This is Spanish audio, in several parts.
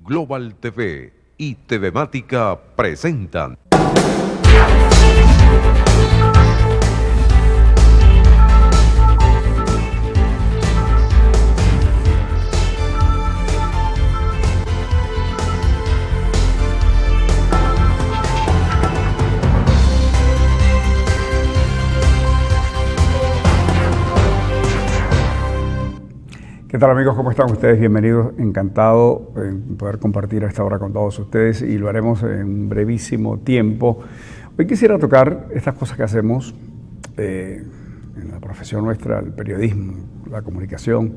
Global TV y TVmática presentan. ¿Qué tal, amigos? ¿Cómo están ustedes? Bienvenidos. Encantado en poder compartir a esta hora con todos ustedes y lo haremos en un brevísimo tiempo. Hoy quisiera tocar estas cosas que hacemos en la profesión nuestra, el periodismo, la comunicación.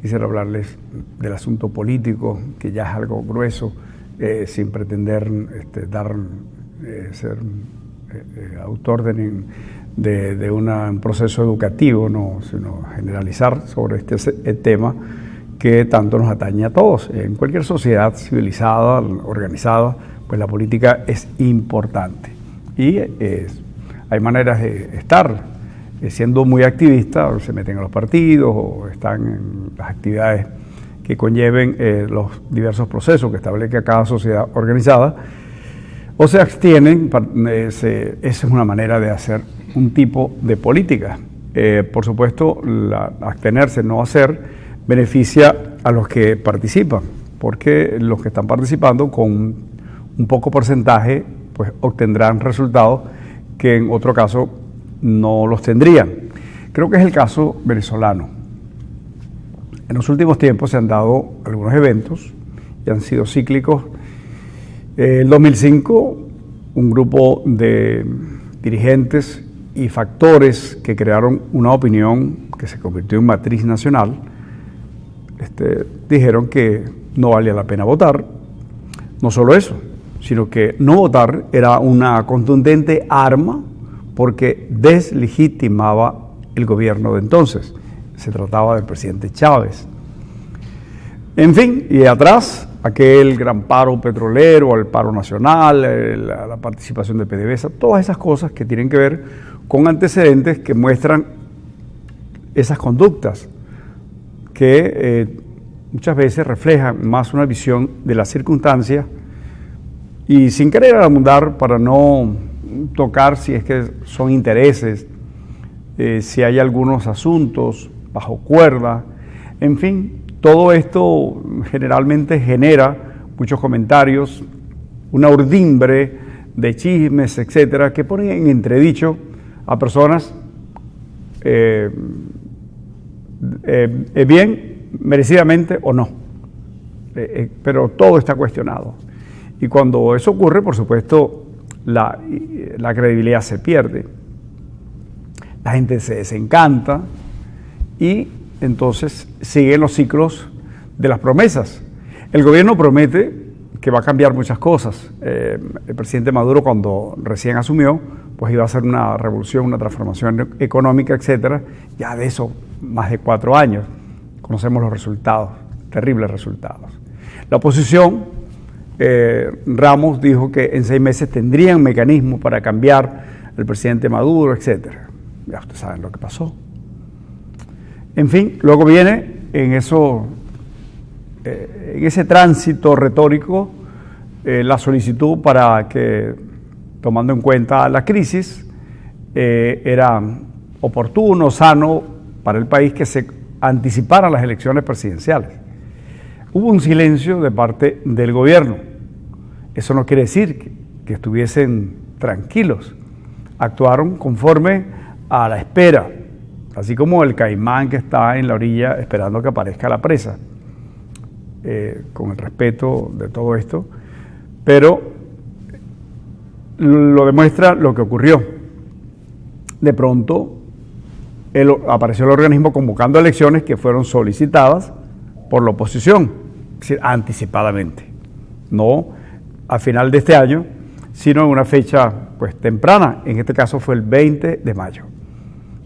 Quisiera hablarles del asunto político, que ya es algo grueso, sin pretender ser autor de un proceso educativo, sino generalizar sobre este tema que tanto nos atañe a todos. En cualquier sociedad civilizada, organizada, pues la política es importante. Y hay maneras de estar siendo muy activista, o se meten en los partidos, o están en las actividades que conlleven los diversos procesos que establece cada sociedad organizada, o se abstienen. Esa es una manera de hacer un tipo de política. Por supuesto, abstenerse, no hacer, beneficia a los que participan, porque los que están participando con un poco porcentaje, pues obtendrán resultados que en otro caso no los tendrían. Creo que es el caso venezolano. En los últimos tiempos se han dado algunos eventos y han sido cíclicos. El 2005, un grupo de dirigentes y factores que crearon una opinión que se convirtió en matriz nacional, dijeron que no valía la pena votar. No solo eso, sino que no votar era una contundente arma porque deslegitimaba el gobierno de entonces. Se trataba del presidente Chávez. En fin, y atrás, aquel gran paro petrolero, el paro nacional, la participación de PDVSA, todas esas cosas que tienen que ver con antecedentes que muestran esas conductas que muchas veces reflejan más una visión de las circunstancias, y sin querer abundar para no tocar si es que son intereses, si hay algunos asuntos bajo cuerda, en fin, todo esto generalmente genera muchos comentarios, una urdimbre de chismes, etcétera, que ponen en entredicho a personas bien merecidamente o no, pero todo está cuestionado. Y cuando eso ocurre, por supuesto, la credibilidad se pierde, la gente se desencanta y entonces siguen los ciclos de las promesas. El gobierno promete que va a cambiar muchas cosas. El presidente Maduro, cuando recién asumió, pues iba a hacer una revolución, una transformación económica, etcétera. Ya de eso, más de 4 años, conocemos los resultados, terribles resultados. La oposición, Ramos dijo que en 6 meses tendrían mecanismos para cambiar al presidente Maduro, etcétera. Ya ustedes saben lo que pasó. En fin, luego viene en ese tránsito retórico la solicitud para que, tomando en cuenta la crisis, era oportuno, sano para el país que se anticiparan las elecciones presidenciales. Hubo un silencio de parte del gobierno. Eso no quiere decir que estuviesen tranquilos. Actuaron conforme a la espera, así como el caimán que está en la orilla esperando que aparezca la presa, con el respeto de todo esto, pero lo demuestra lo que ocurrió. De pronto apareció el organismo convocando elecciones que fueron solicitadas por la oposición, es decir, anticipadamente, no a final de este año, sino en una fecha pues temprana. En este caso fue el 20 de mayo.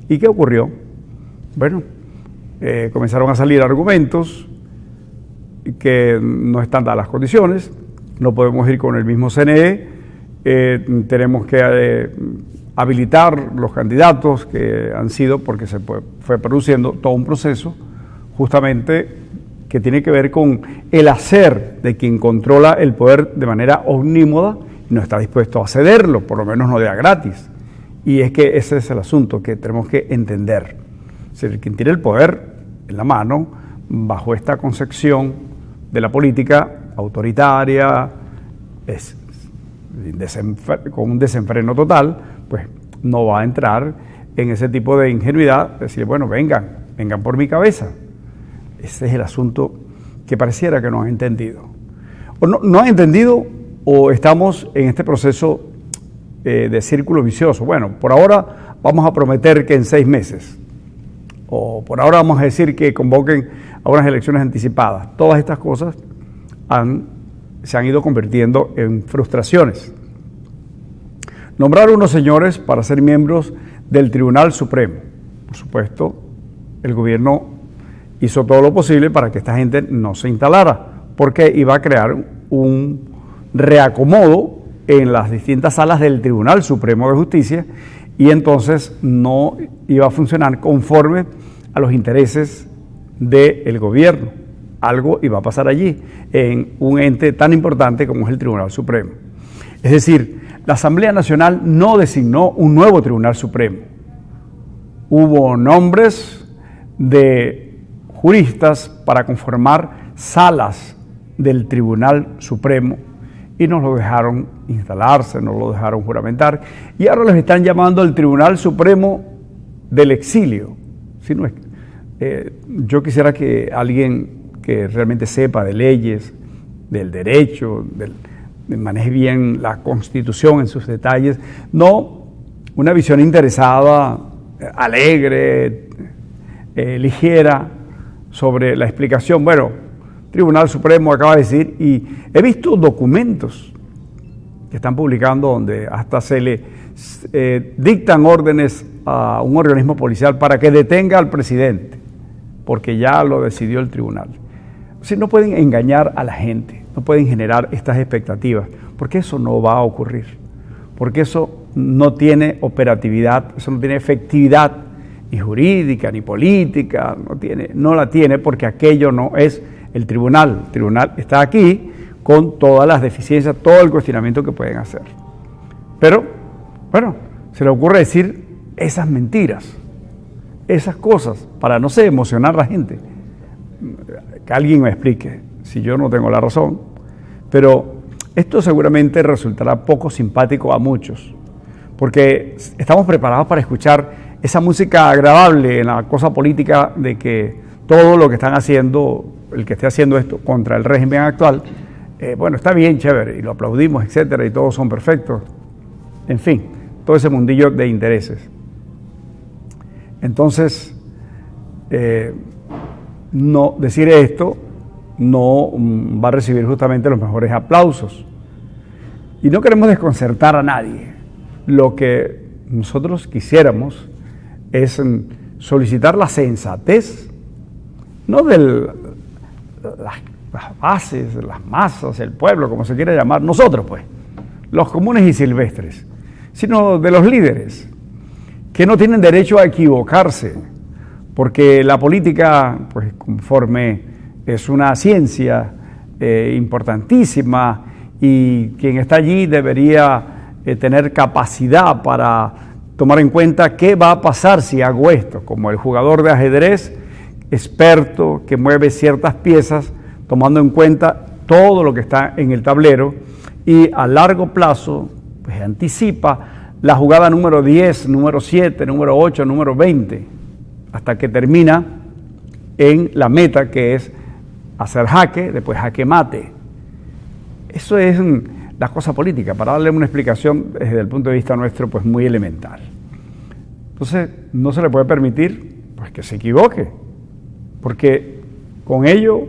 ¿Y qué ocurrió? Bueno, comenzaron a salir argumentos que no están dadas las condiciones, no podemos ir con el mismo CNE, tenemos que habilitar los candidatos que han sido, porque se fue produciendo todo un proceso justamente que tiene que ver con el hacer de quien controla el poder de manera omnímoda y no está dispuesto a cederlo, por lo menos no de a gratis. Y es que ese es el asunto que tenemos que entender. Es decir, quien tiene el poder en la mano, bajo esta concepción de la política autoritaria, con un desenfreno total, pues no va a entrar en ese tipo de ingenuidad, decir, bueno, vengan por mi cabeza. Ese es el asunto que pareciera que no han entendido. O no han entendido, o estamos en este proceso de círculo vicioso. Bueno, por ahora vamos a prometer que en 6 meses, o por ahora vamos a decir que convoquen a unas elecciones anticipadas. Todas estas cosas se han ido convirtiendo en frustraciones. Nombraron unos señores para ser miembros del Tribunal Supremo. Por supuesto, el gobierno hizo todo lo posible para que esta gente no se instalara, porque iba a crear un reacomodo en las distintas salas del Tribunal Supremo de Justicia y entonces no iba a funcionar conforme a los intereses del gobierno. Algo iba a pasar allí, en un ente tan importante como es el Tribunal Supremo. Es decir, la Asamblea Nacional no designó un nuevo Tribunal Supremo. Hubo nombres de juristas para conformar salas del Tribunal Supremo y nos lo dejaron instalarse, nos lo dejaron juramentar, y ahora les están llamando el Tribunal Supremo del Exilio. Si no es, yo quisiera que alguien que realmente sepa de leyes, del derecho, maneje bien la Constitución en sus detalles, no una visión interesada, alegre, ligera sobre la explicación. Bueno, Tribunal Supremo acaba de decir, y he visto documentos que están publicando donde hasta se le dictan órdenes a un organismo policial para que detenga al presidente, porque ya lo decidió el tribunal. O sea, no pueden engañar a la gente, no pueden generar estas expectativas, porque eso no va a ocurrir, porque eso no tiene operatividad, eso no tiene efectividad ni jurídica ni política, no la tiene, porque aquello no es el tribunal. El tribunal está aquí con todas las deficiencias, todo el cuestionamiento que pueden hacer. Pero, bueno, se le ocurre decir esas mentiras, esas cosas, para no sé, emocionar a la gente. Que alguien me explique si yo no tengo la razón, pero esto seguramente resultará poco simpático a muchos, porque estamos preparados para escuchar esa música agradable en la cosa política de que todo lo que están haciendo, el que esté haciendo esto contra el régimen actual, bueno, está bien, chévere, y lo aplaudimos, etcétera, y todos son perfectos. En fin, todo ese mundillo de intereses. Entonces, no decir esto no va a recibir justamente los mejores aplausos. Y no queremos desconcertar a nadie. Lo que nosotros quisiéramos es solicitar la sensatez, no de las bases, las masas, el pueblo, como se quiera llamar, nosotros pues, los comunes y silvestres, sino de los líderes, que no tienen derecho a equivocarse, porque la política, pues conforme es una ciencia importantísima, y quien está allí debería tener capacidad para tomar en cuenta qué va a pasar si hago esto, como el jugador de ajedrez experto que mueve ciertas piezas tomando en cuenta todo lo que está en el tablero y a largo plazo pues anticipa la jugada número 10, número 7, número 8, número 20, hasta que termina en la meta, que es hacer jaque, después jaque mate. Eso es la cosa política, para darle una explicación desde el punto de vista nuestro, pues muy elemental. Entonces, no se le puede permitir pues que se equivoque, porque con ello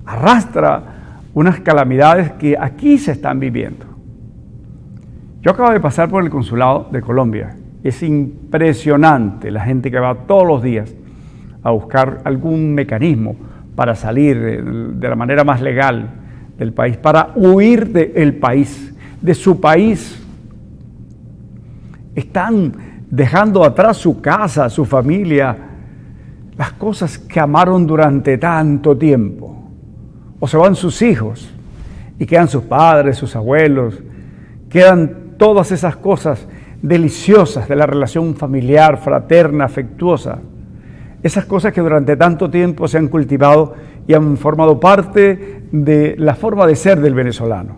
arrastra unas calamidades que aquí se están viviendo. Yo acabo de pasar por el consulado de Colombia. Es impresionante la gente que va todos los días a buscar algún mecanismo para salir de la manera más legal del país, para huir del país, de su país. Están dejando atrás su casa, su familia, las cosas que amaron durante tanto tiempo. o se van sus hijos y quedan sus padres, sus abuelos, quedan todas esas cosas deliciosas de la relación familiar, fraterna, afectuosa. Esas cosas que durante tanto tiempo se han cultivado y han formado parte de la forma de ser del venezolano.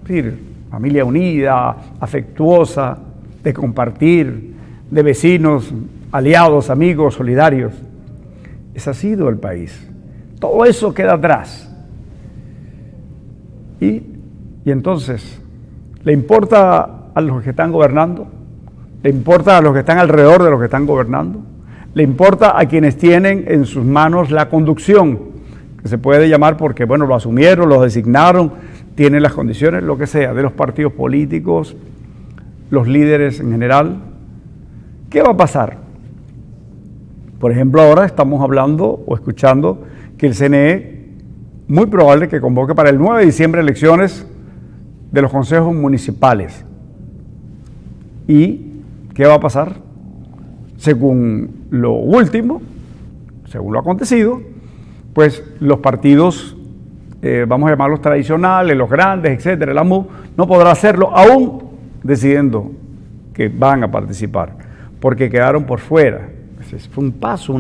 Es decir, familia unida, afectuosa, de compartir, de vecinos, aliados, amigos, solidarios. Ese ha sido el país. Todo eso queda atrás. Y entonces, ¿le importa a los que están gobernando? ¿Le importa a los que están alrededor de los que están gobernando? ¿Le importa a quienes tienen en sus manos la conducción? Que se puede llamar porque, bueno, lo asumieron, lo designaron, tienen las condiciones, lo que sea, de los partidos políticos, los líderes en general. ¿Qué va a pasar? Por ejemplo, ahora estamos hablando o escuchando que el CNE, muy probable que convoque para el 9 de diciembre elecciones de los consejos municipales. ¿Y qué va a pasar? Según lo último, según lo acontecido, pues los partidos, vamos a llamarlos tradicionales, los grandes, etcétera, la MU, no podrá hacerlo aún decidiendo que van a participar, porque quedaron por fuera. Fue un paso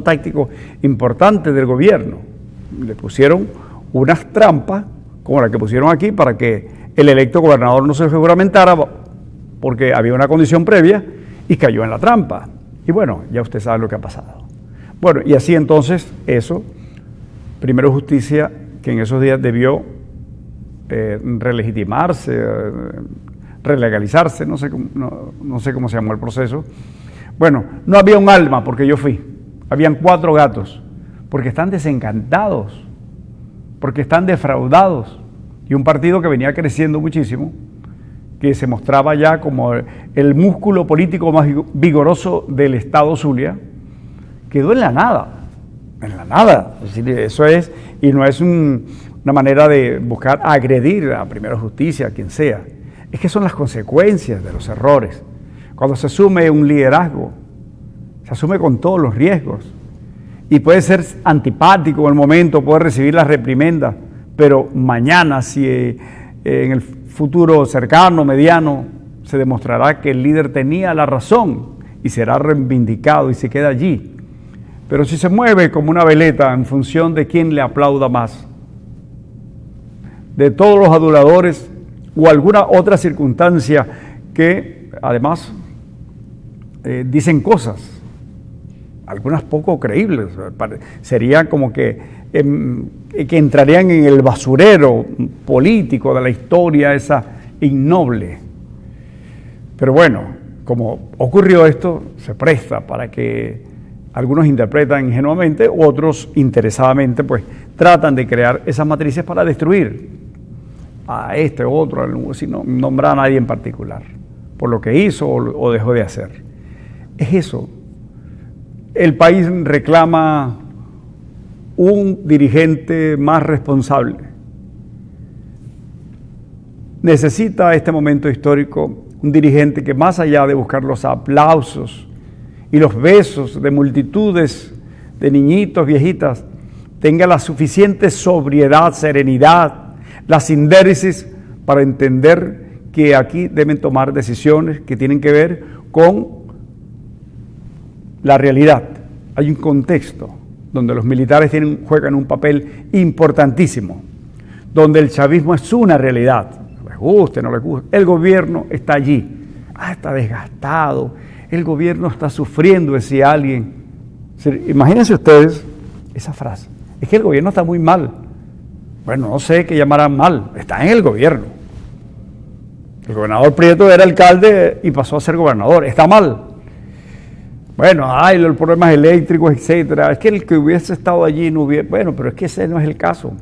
táctico importante del gobierno. Le pusieron unas trampas, como la que pusieron aquí, para que el electo gobernador no se juramentara, porque había una condición previa y cayó en la trampa. Y bueno, ya usted sabe lo que ha pasado. Bueno, y así entonces eso, primero Justicia, que en esos días debió relegitimarse, relegalizarse, no sé cómo se llamó el proceso. Bueno, no había un alma porque yo fui, habían 4 gatos, porque están desencantados, porque están defraudados, y un partido que venía creciendo muchísimo, que se mostraba ya como el músculo político más vigoroso del Estado Zulia, quedó en la nada. Es decir, eso es, y no es una manera de buscar agredir a Primera Justicia, a quien sea, es que son las consecuencias de los errores. Cuando se asume un liderazgo, se asume con todos los riesgos, y puede ser antipático en el momento, puede recibir las reprimendas, pero mañana, si en el futuro cercano, mediano, se demostrará que el líder tenía la razón y será reivindicado y se queda allí. Pero si se mueve como una veleta en función de quién le aplauda más, de todos los aduladores o alguna otra circunstancia que además dicen cosas, algunas poco creíbles, sería como que entrarían en el basurero político de la historia esa innoble. Pero bueno, como ocurrió esto, se presta para que algunos interpretan ingenuamente, otros interesadamente, pues tratan de crear esas matrices para destruir a este o otro, sin nombrar a nadie en particular, por lo que hizo o dejó de hacer. Es eso. El país reclama un dirigente más responsable. Necesita este momento histórico un dirigente que, más allá de buscar los aplausos y los besos de multitudes de niñitos, viejitas, tenga la suficiente sobriedad, serenidad, la sindéresis para entender que aquí deben tomar decisiones que tienen que ver con la realidad. Hay un contexto donde los militares juegan un papel importantísimo, donde el chavismo es una realidad, les guste, no les guste, el gobierno está allí, está desgastado, el gobierno está sufriendo, decía alguien. Imagínense ustedes esa frase, es que el gobierno está muy mal. Bueno, no sé qué llamarán mal, está en el gobierno. El gobernador Prieto era alcalde y pasó a ser gobernador, está mal. Bueno, hay los problemas eléctricos, etcétera. Es que el que hubiese estado allí no hubiera... Bueno, pero es que ese no es el caso.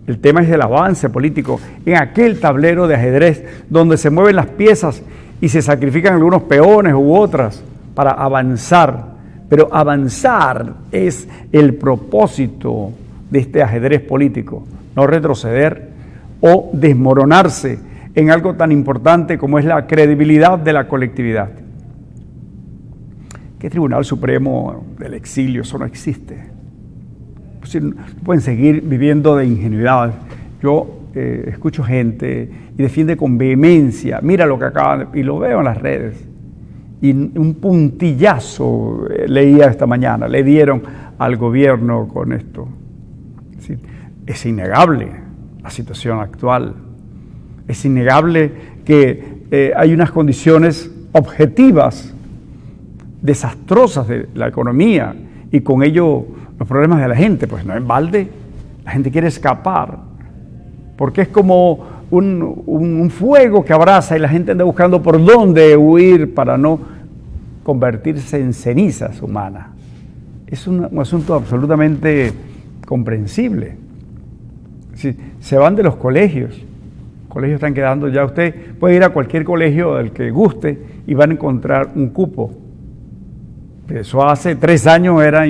El tema es el avance político en aquel tablero de ajedrez donde se mueven las piezas y se sacrifican algunos peones u otras para avanzar. Pero avanzar es el propósito de este ajedrez político, no retroceder o desmoronarse en algo tan importante como es la credibilidad de la colectividad. ¿Qué Tribunal Supremo del exilio? Eso no existe. pues, no pueden seguir viviendo de ingenuidad. Yo escucho gente y defiende con vehemencia, mira lo que acaban de, y lo veo en las redes. Y un puntillazo leía esta mañana, le dieron al gobierno con esto. Es innegable la situación actual. Es innegable que hay unas condiciones objetivas, desastrosas de la economía y con ello los problemas de la gente. Pues no en balde, la gente quiere escapar, porque es como un fuego que abraza y la gente anda buscando por dónde huir para no convertirse en cenizas humanas. Es un asunto absolutamente comprensible. Si se van de los colegios, están quedando ya, usted puede ir a cualquier colegio del que guste y van a encontrar un cupo. Eso hace 3 años era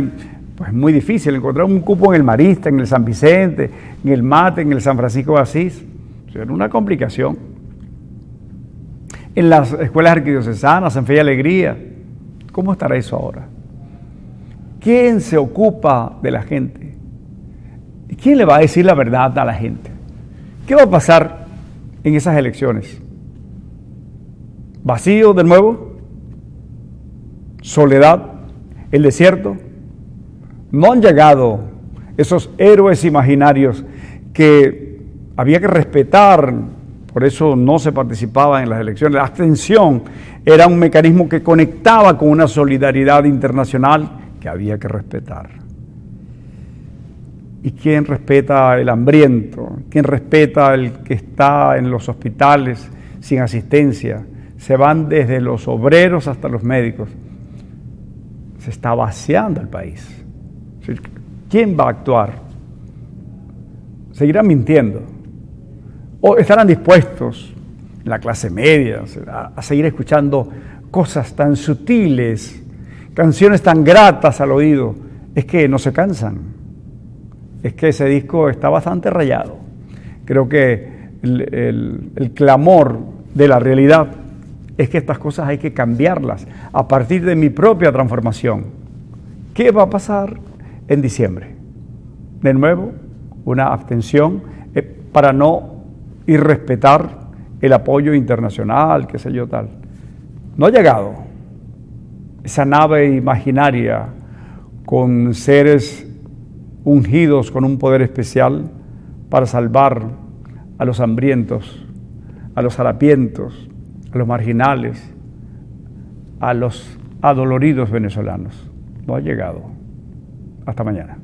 pues muy difícil encontrar un cupo en el Marista, en el San Vicente, en el Mate, en el San Francisco de Asís. Eso era una complicación. En las escuelas arquidiocesanas, en Fe y Alegría, ¿cómo estará eso ahora? ¿Quién se ocupa de la gente? ¿Y quién le va a decir la verdad a la gente? ¿Qué va a pasar en esas elecciones? ¿Vacío de nuevo? ¿Soledad? ¿El desierto? No han llegado esos héroes imaginarios que había que respetar, por eso no se participaba en las elecciones. La abstención era un mecanismo que conectaba con una solidaridad internacional que había que respetar. ¿Y quién respeta el hambriento? ¿Quién respeta el que está en los hospitales sin asistencia? Se van desde los obreros hasta los médicos. Se está vaciando el país. ¿Quién va a actuar? ¿Seguirán mintiendo? ¿O estarán dispuestos, la clase media, a seguir escuchando cosas tan sutiles, canciones tan gratas al oído? Es que no se cansan. Es que ese disco está bastante rayado. Creo que el clamor de la realidad es que estas cosas hay que cambiarlas a partir de mi propia transformación. ¿Qué va a pasar en diciembre? De nuevo, una abstención para no irrespetar el apoyo internacional, qué sé yo, tal. No ha llegado esa nave imaginaria con seres ungidos con un poder especial para salvar a los hambrientos, a los harapientos, a los marginales, a los adoloridos venezolanos. No ha llegado. Hasta mañana.